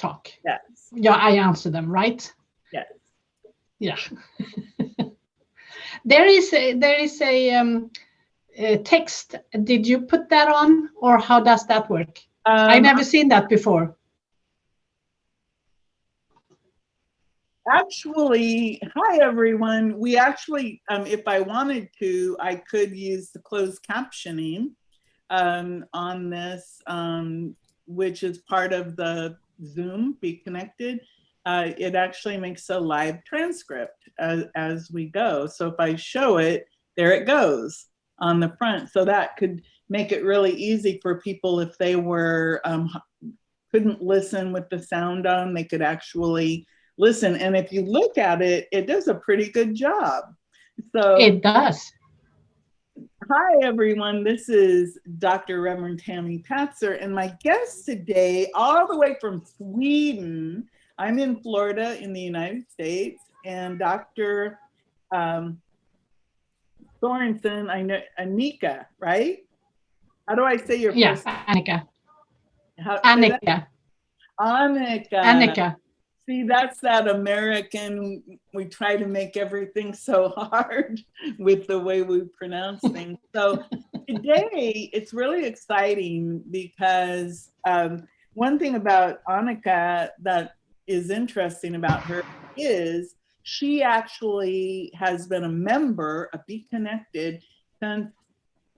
talk. Yes. Yeah, I answer them, right? Yes. Yeah. There is a text. Did you put that on, or how does that work? I never seen that before. Actually, hi everyone. We actually, if I wanted to, I could use the closed captioning on this, which is part of the Zoom, Be Connected. It actually makes a live transcript as we go. So if I show it, there it goes on the front. So that could make it really easy for people if they were couldn't listen with the sound on, they could actually listen. And if you look at it, it does a pretty good job. So it does. Hi, everyone. This is Dr. Reverend Tammy Patzer, and my guest today, all the way from Sweden. I'm in Florida in the United States, and Dr. Sorensen, I know, Annika, right? How do I say your first name? Annika. How, Annika. Annika. Annika. See, that's that American, we try to make everything so hard with the way we pronounce things. So today, it's really exciting because one thing about Annika that is interesting about her is she actually has been a member of Be Connected since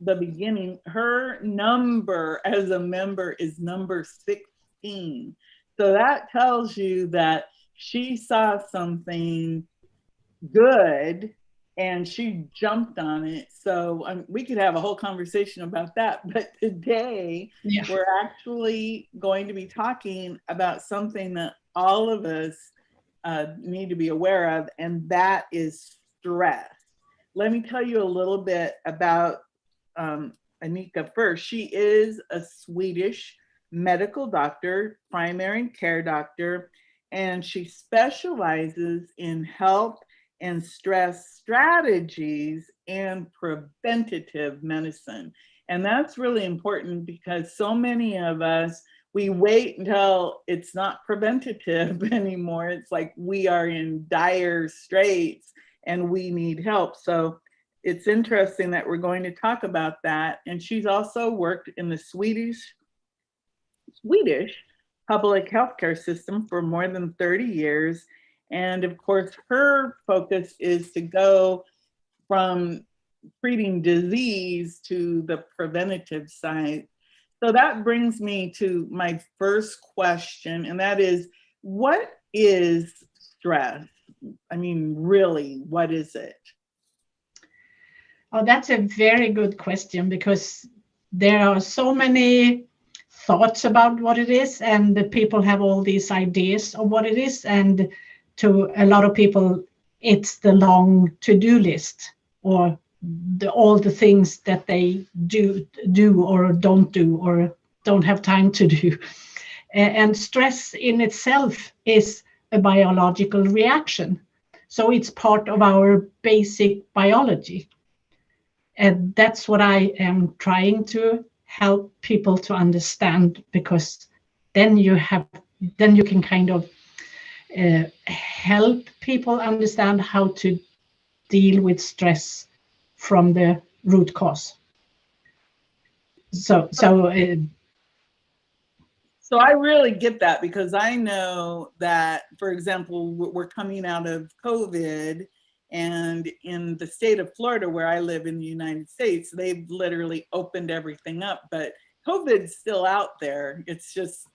the beginning. Her number as a member is number 16. So that tells you that she saw something good and she jumped on it. So we could have a whole conversation about that. But today we're actually going to be talking about something that all of us need to be aware of, and that is stress. Let me tell you a little bit about Annika first. She is a Swedish medical doctor, primary care doctor, and she specializes in health and stress strategies and preventative medicine. And that's really important because so many of us, we wait until it's not preventative anymore. It's like we are in dire straits and we need help. So it's interesting that we're going to talk about that. And she's also worked in the Swedish public healthcare system for more than 30 years. And of course, her focus is to go from treating disease to the preventative side. So that brings me to my first question, and that is, what is stress? I mean, really, what is it? Oh, that's a very good question, because there are so many thoughts about what it is, and the people have all these ideas of what it is, and to a lot of people it's the long to-do list, or all the things that they do or don't do or don't have time to do. And stress in itself is a biological reaction, so it's part of our basic biology. And that's what I am trying to help people to understand, because then you can kind of help people understand how to deal with stress from the root cause. So I really get that, because I know that, for example, we're coming out of COVID, and in the state of Florida, where I live in the United States, they've literally opened everything up, but COVID's still out there. It's just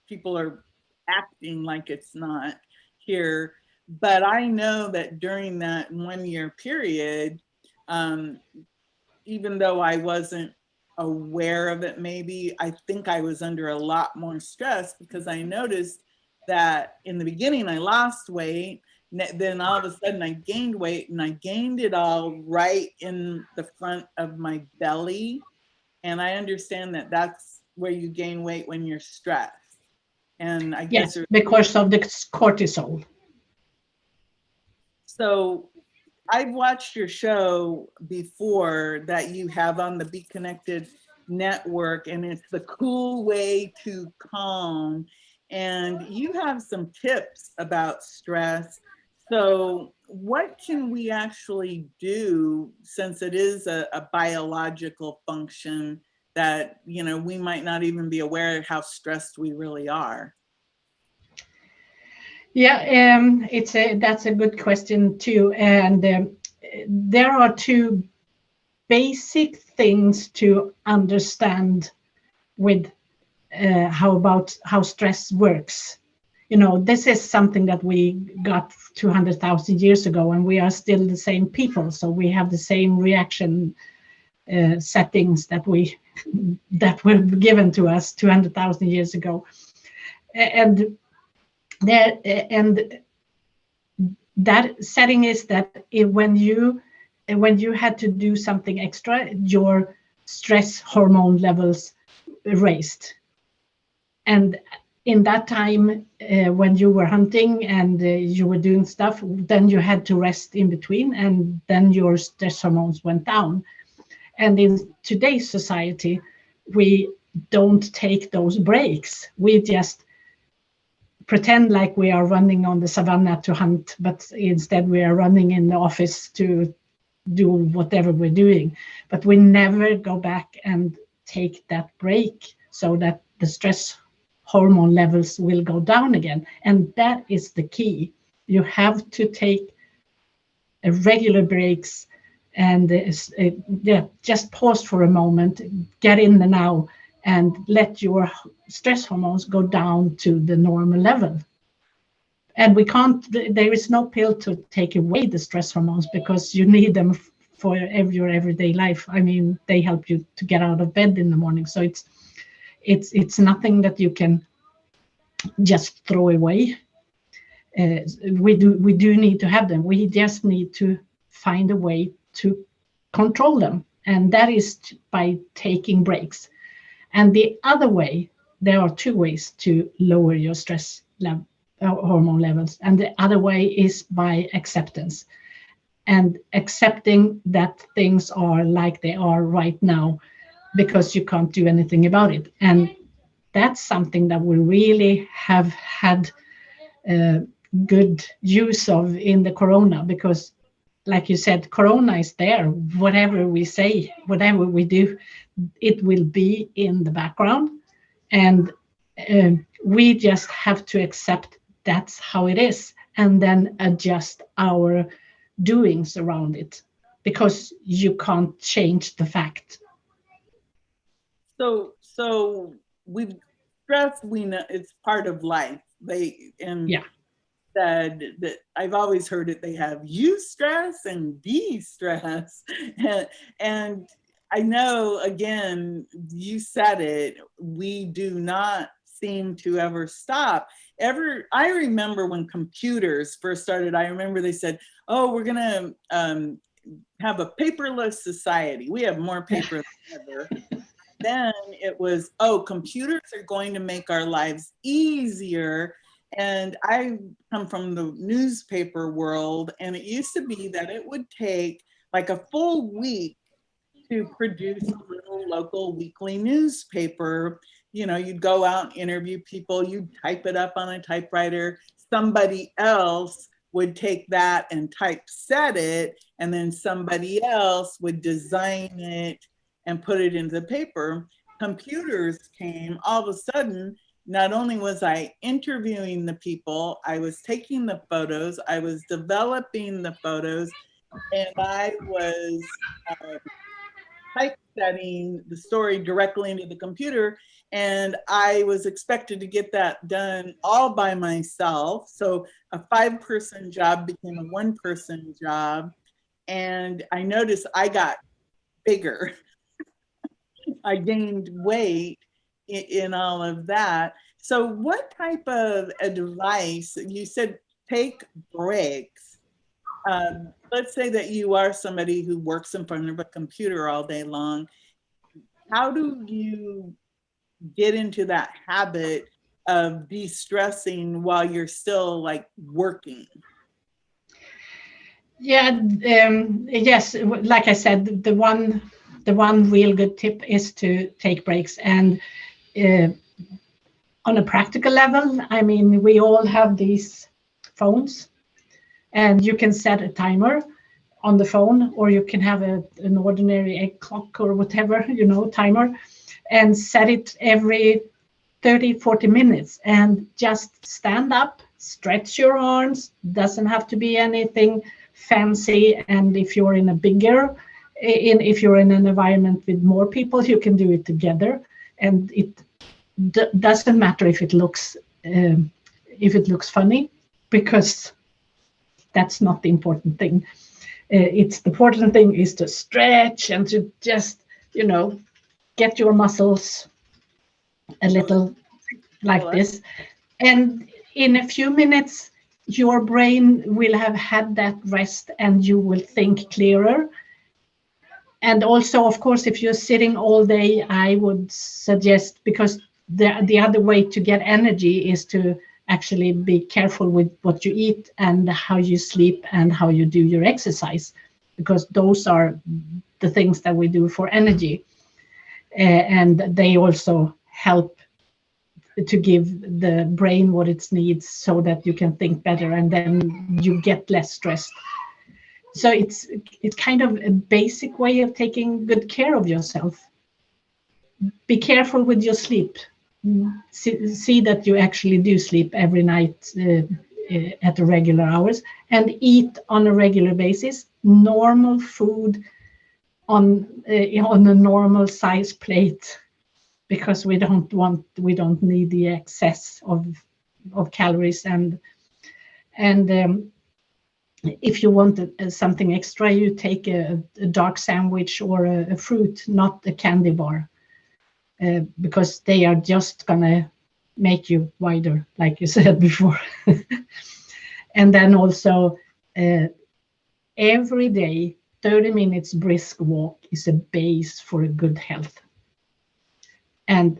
people are acting like it's not here. But I know that during that 1 year period, even though I wasn't aware of it, maybe, I think I was under a lot more stress, because I noticed that in the beginning I lost weight, then all of a sudden I gained weight, and I gained it all right in the front of my belly. And I understand that that's where you gain weight when you're stressed. And I guess yes, because of the cortisol. So I've watched your show before that you have on the Be Connected network, and it's the cool way to calm. and you have some tips about stress. So what can we actually do, since it is a biological function that, you know, we might not even be aware of how stressed we really are? Yeah, that's a good question too, and there are two basic things to understand with how stress works. You know, this is something that we got 200,000 years ago, and we are still the same people, so we have the same reaction settings that were given to us 200,000 years ago, and there and that setting is that when you had to do something extra, your stress hormone levels raised. And in that time, when you were hunting and you were doing stuff, then you had to rest in between, and then your stress hormones went down. And in today's society, we don't take those breaks. We just pretend like we are running on the savannah to hunt, but instead we are running in the office to do whatever we're doing. But we never go back and take that break so that the stress hormone levels will go down again. And that is the key. You have to take regular breaks and just pause for a moment, get in the now, and let your stress hormones go down to the normal level. And there is no pill to take away the stress hormones, because you need them for your everyday life. I mean, they help you to get out of bed in the morning. So it's nothing that you can just throw away. We do need to have them. We just need to find a way to control them, and that is by taking breaks. And the other way, there are two ways to lower your stress hormone levels, and the other way is by acceptance, and accepting that things are like they are right now, because you can't do anything about it. And that's something that we really have had good use of in the corona, because like you said, corona is there. Whatever we say, whatever we do, it will be in the background, and we just have to accept that's how it is, and then adjust our doings around it, because you can't change the fact. So we've stress, we know it's part of life. Yeah. Said that I've always heard it, they have eustress and de-stress. And I know, again, you said it, we do not seem to ever stop. I remember when computers first started, I remember they said, oh, we're gonna have a paperless society. We have more paper than ever. Then it was, oh, computers are going to make our lives easier. And I come from the newspaper world, and it used to be that it would take like a full week to produce a little local weekly newspaper. You know, you'd go out and interview people, you'd type it up on a typewriter, somebody else would take that and typeset it, and then somebody else would design it and put it into the paper. Computers came, all of a sudden, not only was I interviewing the people, I was taking the photos, I was developing the photos, and I was typesetting the story directly into the computer. And I was expected to get that done all by myself. So a 5-person job became a 1-person job. And I noticed I got bigger. I gained weight in all of that. So what type of advice, you said take breaks. Let's say that you are somebody who works in front of a computer all day long. How do you get into that habit of de-stressing while you're still like working? Yeah, yes, like I said, the one real good tip is to take breaks. And On a practical level, I mean, we all have these phones, and you can set a timer on the phone, or you can have an ordinary egg clock or whatever, timer, and set it every 30-40 minutes, and just stand up, stretch your arms. Doesn't have to be anything fancy. And if you're in a bigger, if you're in an environment with more people, you can do it together. And it doesn't matter if it looks funny, because that's not the important thing. It's the important thing is to stretch and to just, get your muscles a little like this. And in a few minutes, your brain will have had that rest and you will think clearer. And also, of course, if you're sitting all day, I would suggest, because the other way to get energy is to actually be careful with what you eat and how you sleep and how you do your exercise, because those are the things that we do for energy. And they also help to give the brain what it needs so that you can think better, and then you get less stressed. So it's kind of a basic way of taking good care of yourself. Be careful with your sleep. See that you actually do sleep every night at the regular hours, and eat on a regular basis. Normal food on a normal size plate, because we don't need the excess of calories. And if you want something extra, you take a dark sandwich or a fruit, not a candy bar, because they are just gonna make you wider, like you said before. And then also every day, 30 minutes brisk walk is a base for a good health. And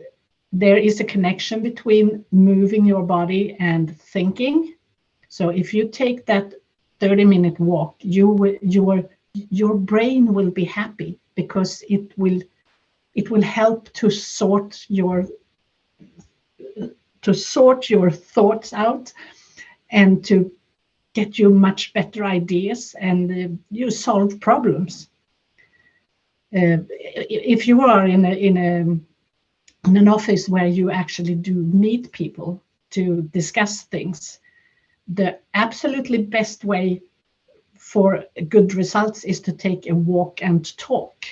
there is a connection between moving your body and thinking. So if you take that 30-minute walk, your brain will be happy, because it will help to sort your thoughts out, and to get you much better ideas, and you solve problems. If you are in an office where you actually do meet people to discuss things, the absolutely best way for good results is to take a walk and talk.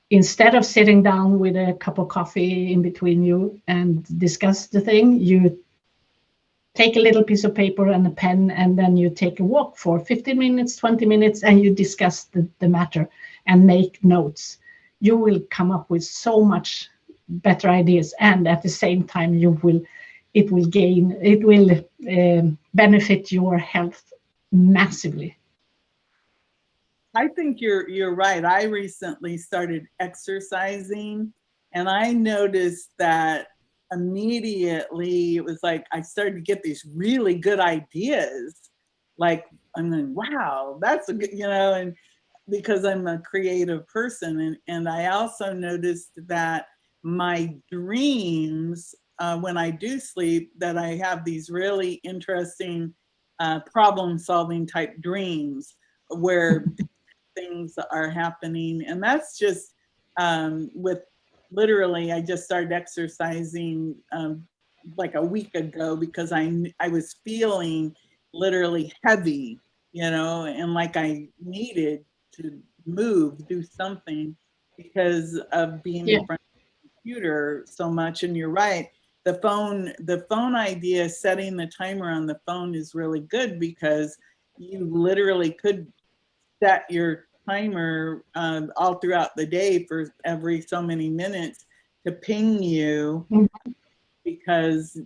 Instead of sitting down with a cup of coffee in between you and discuss the thing, you take a little piece of paper and a pen, and then you take a walk for 15 minutes, 20 minutes, and you discuss the matter and make notes. You will come up with so much better ideas, and at the same time it will benefit your health massively. I think you're right. I recently started exercising, and I noticed that immediately it was like I started to get these really good ideas. Like, I'm like, wow, that's a good, and because I'm a creative person, and I also noticed that my dreams, when I do sleep, that I have these really interesting problem-solving type dreams where things are happening. And that's just with literally, I just started exercising like a week ago, because I was feeling literally heavy, and like I needed to move, do something, because of being in front of the computer so much. And you're right, the phone idea, setting the timer on the phone, is really good, because you literally could set your timer all throughout the day for every so many minutes to ping you, because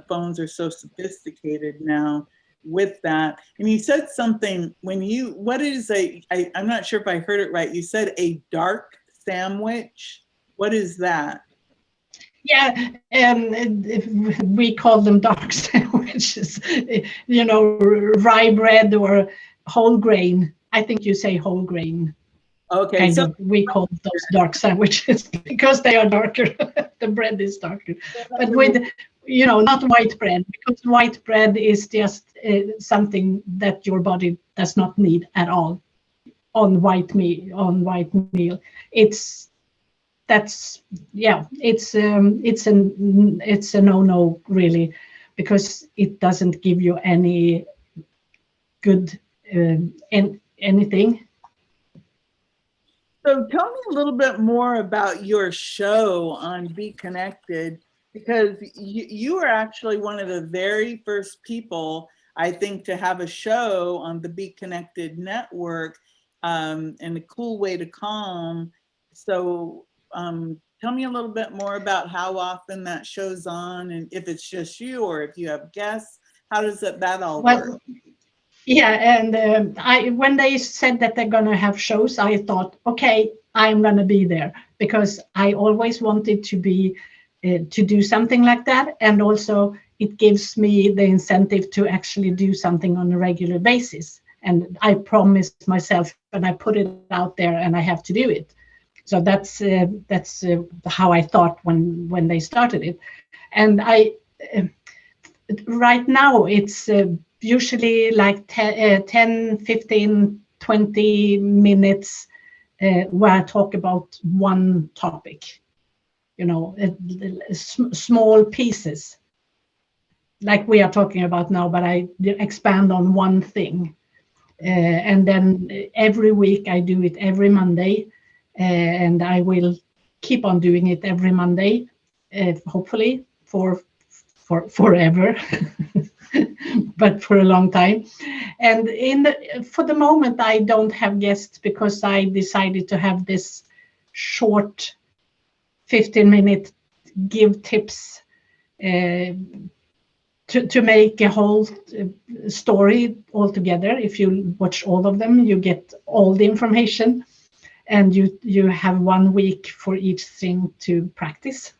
phones are so sophisticated now with that. And you said something I'm not sure if I heard it right. You said a dark sandwich. What is that? Yeah, we call them dark sandwiches. Rye bread or whole grain. I think you say whole grain. Okay, Kind so of, we call those dark sandwiches because they are darker. The bread is darker, but with, you know, not white bread, because white bread is just something that your body does not need at all on white meal. It's that's yeah, it's a no really, because it doesn't give you any good anything. So tell me a little bit more about your show on Be Connected, because you were actually one of the very first people, I think, to have a show on the Be Connected network, and a cool way to calm. So tell me a little bit more about how often that show's on, and if it's just you or if you have guests. How does that all work? Well, yeah, and when they said that they're gonna have shows, I thought, okay, I'm gonna be there, because I always wanted to be to do something like that, and also it gives me the incentive to actually do something on a regular basis. And I promised myself, and I put it out there, and I have to do it. So that's how I thought when they started it, and uh, right now it's usually like 10, 15, 20 minutes where I talk about one topic, you know, small pieces like we are talking about now, but I expand on one thing. And then every week I do it every Monday, and I will keep on doing it every Monday, hopefully for forever, but for a long time. And for the moment, I don't have guests because I decided to have this short 15-minute give tips to make a whole story altogether. If you watch all of them, you get all the information, and you have 1 week for each thing to practice.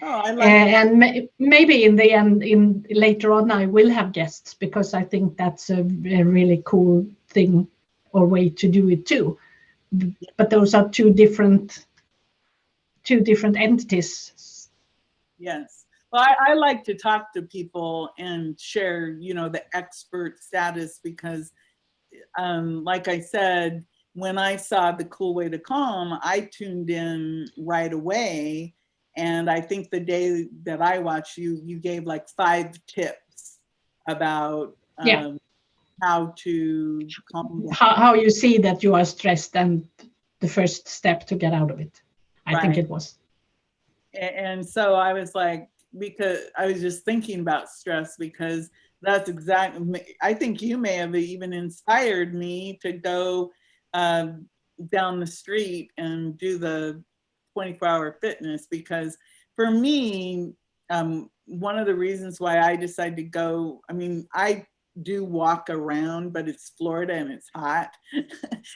Oh, I like it. And maybe in the end, later on, I will have guests, because I think that's a really cool thing or way to do it too. But those are two different entities. Yes. Well, I like to talk to people and share, you know, the expert status, because like I said, when I saw the cool way to calm, I tuned in right away. And I think the day that I watched you, you gave like 5 tips about Yeah, how to calm down. how you see that you are stressed, and the first step to get out of it. I think Right. it was. And so I was like, because I was just thinking about stress, because that's exactly, I think you may have even inspired me to go down the street and do the 24-hour fitness, because for me, one of the reasons why I decided to go, I mean, I do walk around, but it's Florida and it's hot.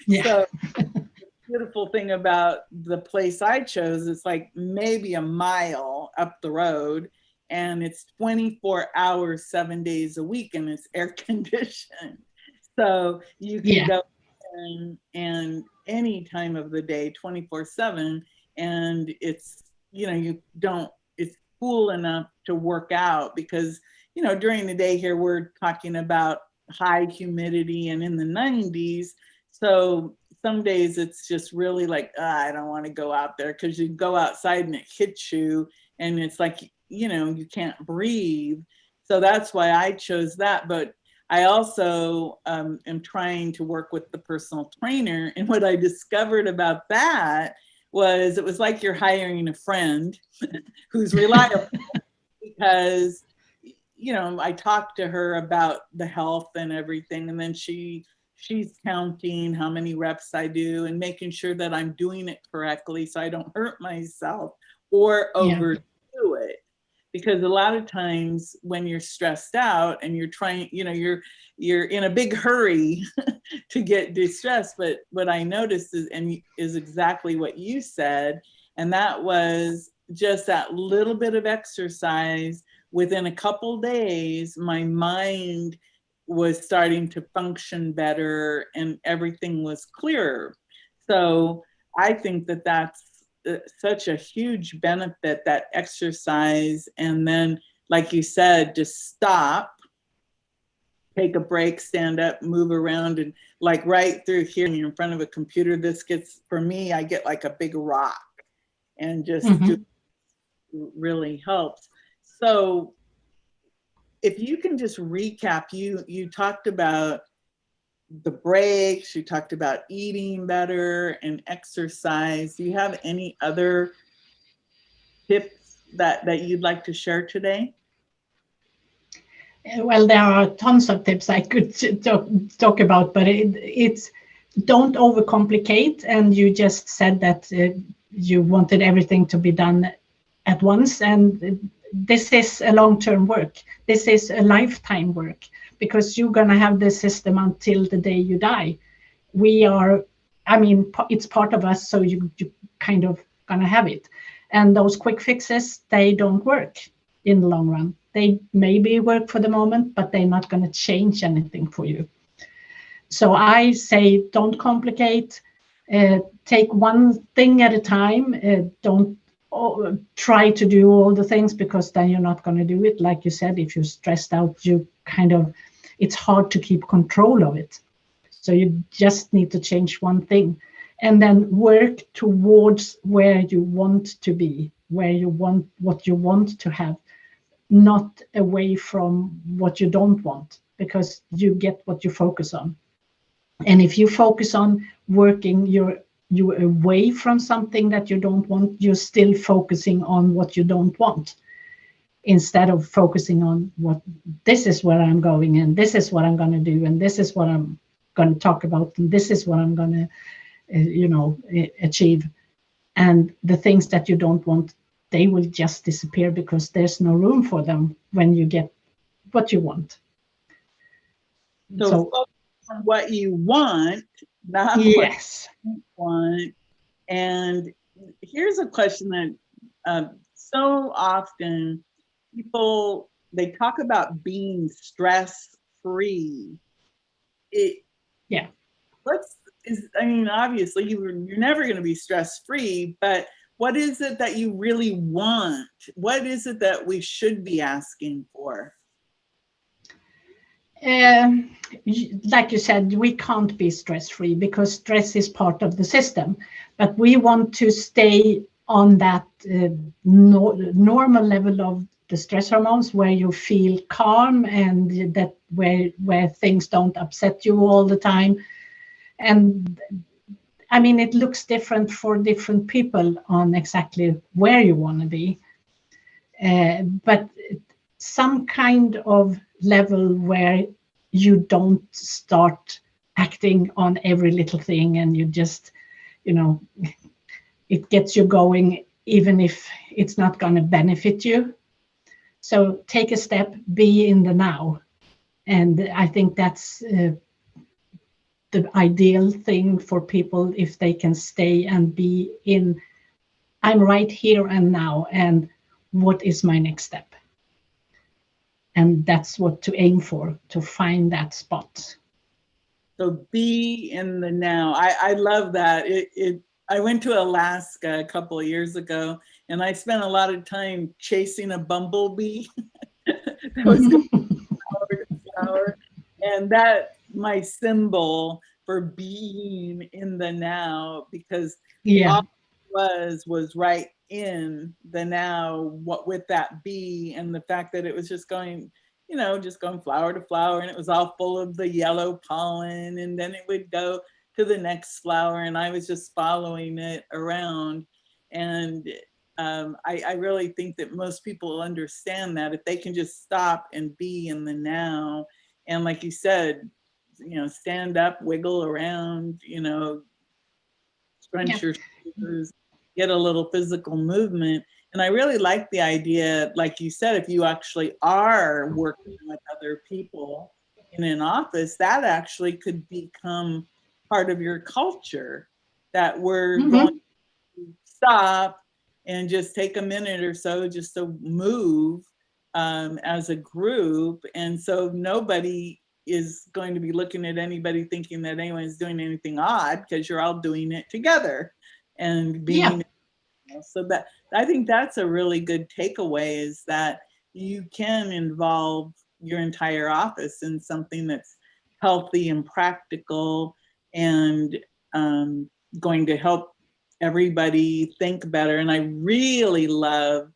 Yeah. So beautiful thing about the place I chose, it's like maybe a mile up the road, and it's 24 hours, 7 days a week, and it's air conditioned. So you can Yeah. go and any time of the day, 24/7, and it's, you know, you don't, it's cool enough to work out, because, you know, during the day here, we're talking about high humidity and in the 90s. So some days it's just really like, I don't want to go out there, because you go outside and it hits you, and it's like, you know, you can't breathe. So that's why I chose that. But I also am trying to work with the personal trainer. And what I discovered about that was, it was like you're hiring a friend who's reliable, because, you know, I talked to her about the health and everything, and then she's counting how many reps I do and making sure that I'm doing it correctly so I don't hurt myself or overdo it. Because a lot of times when you're stressed out and you're trying, you know, you're in a big hurry to get distressed. But what I noticed is exactly what you said, and that was just that little bit of exercise. Within a couple days, my mind was starting to function better and everything was clearer. So I think that that's such a huge benefit, that exercise. And then, like you said, just stop, take a break, stand up, move around, and like right through here, you're in front of a computer. This gets, for me, I get like a big rock and just do, really helps. So if you can just recap, you talked about the breaks, you talked about eating better and exercise. Do you have any other tips that you'd like to share today? Well, there are tons of tips I could talk about, but it's don't overcomplicate. And you just said that you wanted everything to be done at once, and this is a long-term work. This is a lifetime work, because you're going to have this system until the day you die. We are, I mean, it's part of us, so you kind of going to have it. And those quick fixes, they don't work in the long run. They maybe work for the moment, but they're not going to change anything for you. So I say, don't complicate. Take one thing at a time. Don't try to do all the things, because then you're not going to do it. Like you said, if you're stressed out, you kind of, it's hard to keep control of it. So you just need to change one thing, and then work towards where you want to be, where you want, what you want to have, not away from what you don't want, because you get what you focus on. And if you focus on working you away from something that you don't want, you're still focusing on what you don't want, instead of focusing on what, this is where I'm going, and this is what I'm going to do, and this is what I'm going to talk about, and this is what I'm going to achieve. And the things that you don't want, they will just disappear, because there's no room for them when you get what you want. So focus on what you want, not yes. what you want. And here's a question that so often people, they talk about being stress-free. Yeah. I mean, obviously you're never going to be stress-free, but what is it that you really want? What is it that we should be asking for? Like you said, we can't be stress-free, because stress is part of the system. But we want to stay on that normal level of the stress hormones, where you feel calm, and that where things don't upset you all the time. And I mean, it looks different for different people on exactly where you want to be. But some kind of level where you don't start acting on every little thing, and you just, it gets you going, even if it's not going to benefit you. So take a step, be in the now. And I think that's the ideal thing for people, if they can stay and be in, I'm right here and now, and what is my next step? And that's what to aim for, to find that spot. So be in the now. I love that. I went to Alaska a couple of years ago, and I spent a lot of time chasing a bumblebee that was going flower to flower. And that my symbol for being in the now, because all it was right in the now, what with that bee, and the fact that it was just going, just going flower to flower, and it was all full of the yellow pollen, and then it would go to the next flower, and I was just following it around. And I really think that most people understand that if they can just stop and be in the now, and like you said, stand up, wiggle around, scrunch your shoulders, get a little physical movement. And I really like the idea, like you said, if you actually are working with other people in an office, that actually could become part of your culture, that we're going to stop and just take a minute or so just to move as a group. And so nobody is going to be looking at anybody thinking that anyone's doing anything odd, because you're all doing it together and being. So that, I think that's a really good takeaway, is that you can involve your entire office in something that's healthy and practical and going to help everybody think better. And I really love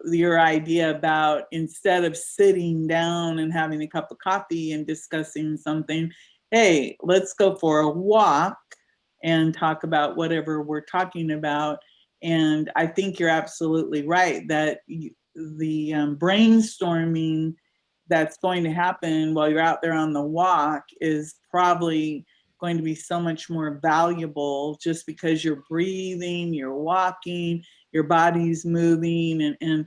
your idea about, instead of sitting down and having a cup of coffee and discussing something, hey, let's go for a walk and talk about whatever we're talking about. And I think you're absolutely right that the brainstorming that's going to happen while you're out there on the walk is probably going to be so much more valuable, just because you're breathing, you're walking, your body's moving, and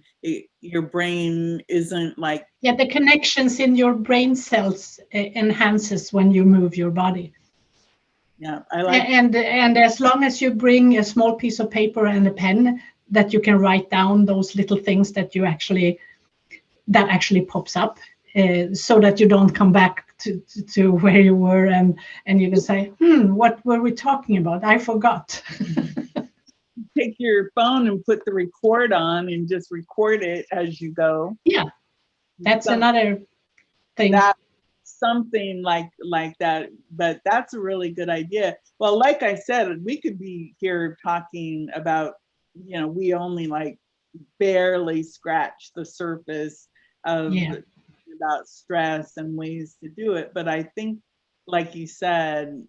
your brain isn't like. Yeah, the connections in your brain cells enhances when you move your body. Yeah, I like. And as long as you bring a small piece of paper and a pen, that you can write down those little things that actually pops up, so that you don't come back to where you were and you can say, what were we talking about? I forgot. Take your phone and put the record on and just record it as you go. Yeah, that's another thing. Something like that, but that's a really good idea. Well, like I said, we could be here talking about, we only like barely scratch the surface of about stress and ways to do it. But I think, like you said,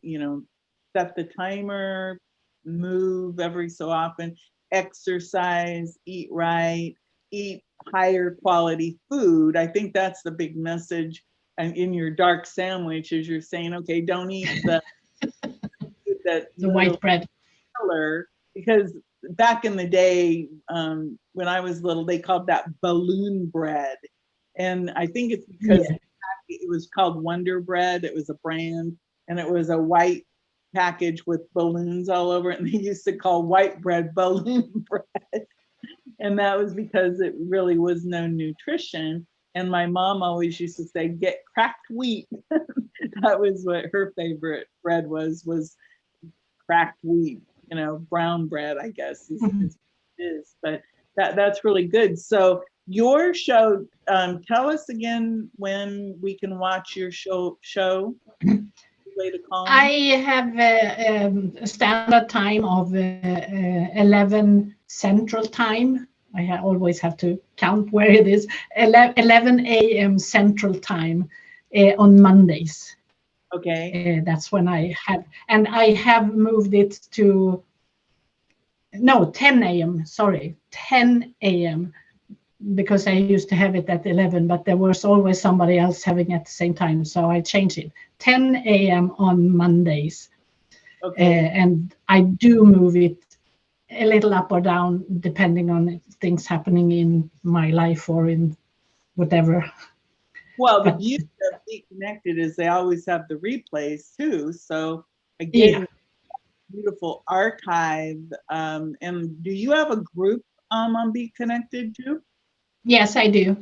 set the timer, move every so often, exercise, eat right, eat higher quality food. I think that's the big message. And in your dark sandwich, as you're saying, okay, don't eat the white bread color, because back in the day, when I was little, they called that balloon bread, and I think it's because it was called Wonder Bread. It was a brand, and it was a white package with balloons all over it, and they used to call white bread balloon bread, and that was because it really was no nutrition. And my mom always used to say, get cracked wheat. That was what her favorite bread was cracked wheat, brown bread, I guess is. But that's really good. So your show, tell us again when we can watch your show. I have a standard time of 11 Central Time. I always have to count where it is. 11 a.m. Central Time on Mondays. Okay. That's when I have moved it to 10 a.m. Sorry, 10 a.m. because I used to have it at 11, but there was always somebody else having it at the same time, so I changed it. 10 a.m. on Mondays. Okay. And I do move it a little up or down depending on things happening in my life or in whatever. Well, the beauty of Be Connected is they always have the replays too. So again, beautiful archive. And do you have a group on Be Connected too? Yes, I do.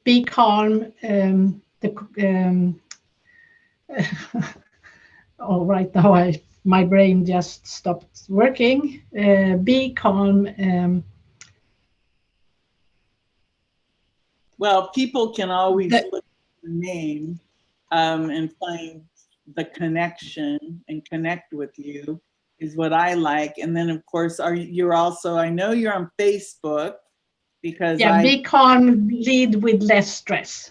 Be calm. Oh, right now my brain just stopped working. Be calm. Well, people can always look at the name and find the connection and connect with you is what I like. And then of course, you're also, I know you're on Facebook because Be calm, lead with less stress.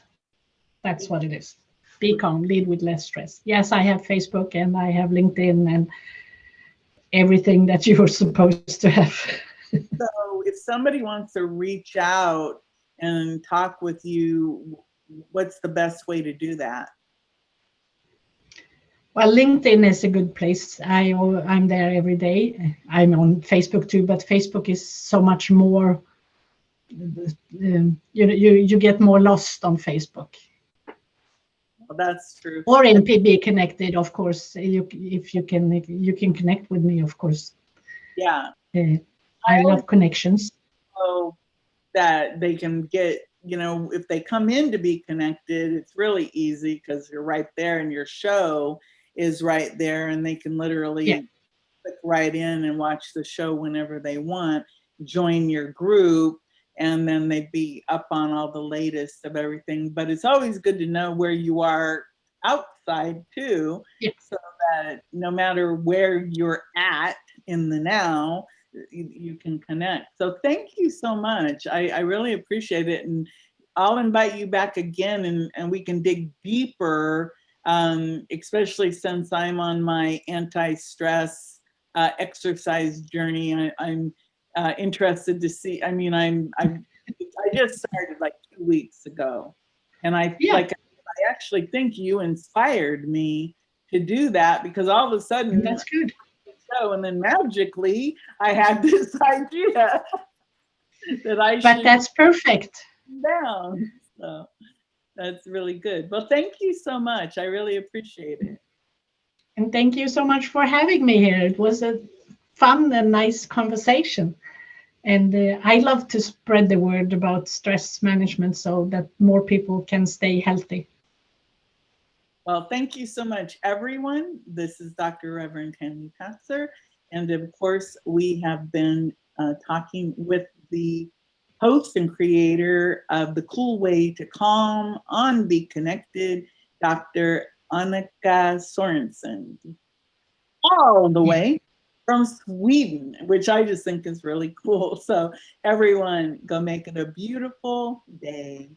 That's what it is. Be calm, lead with less stress. Yes, I have Facebook and I have LinkedIn and everything that you were supposed to have. So if somebody wants to reach out and talk with you, what's the best way to do that? Well, LinkedIn is a good place. I'm there every day. I'm on Facebook too, but Facebook is so much more. You get more lost on Facebook. Well, that's true. Or in PB Connected, of course. If you can connect with me, of course. Yeah. I love connections. So that they can get you know, if they come in to be connected, it's really easy because you're right there and your show is right there and they can literally click right in and watch the show whenever they want, join your group, and then they'd be up on all the latest of everything. But it's always good to know where you are outside too, so that no matter where you're at in the now, you can connect. So thank you so much. I really appreciate it. And I'll invite you back again and we can dig deeper, especially since I'm on my anti-stress exercise journey. I'm interested to see. I mean, I just started like 2 weeks ago, and I actually think you inspired me to do that, because all of a sudden that's good. So, and then magically I had this idea that I should. But that's perfect. Down. So that's really good. Well, thank you so much. I really appreciate it. And thank you so much for having me here. It was a fun and nice conversation. And I love to spread the word about stress management so that more people can stay healthy. Well, thank you so much, everyone. This is Dr. Reverend Tammy Patzer. And of course, we have been talking with the host and creator of The Cool Way to Calm on Be Connected, Dr. Annika Sorensen, all the way from Sweden, which I just think is really cool. So everyone, go make it a beautiful day.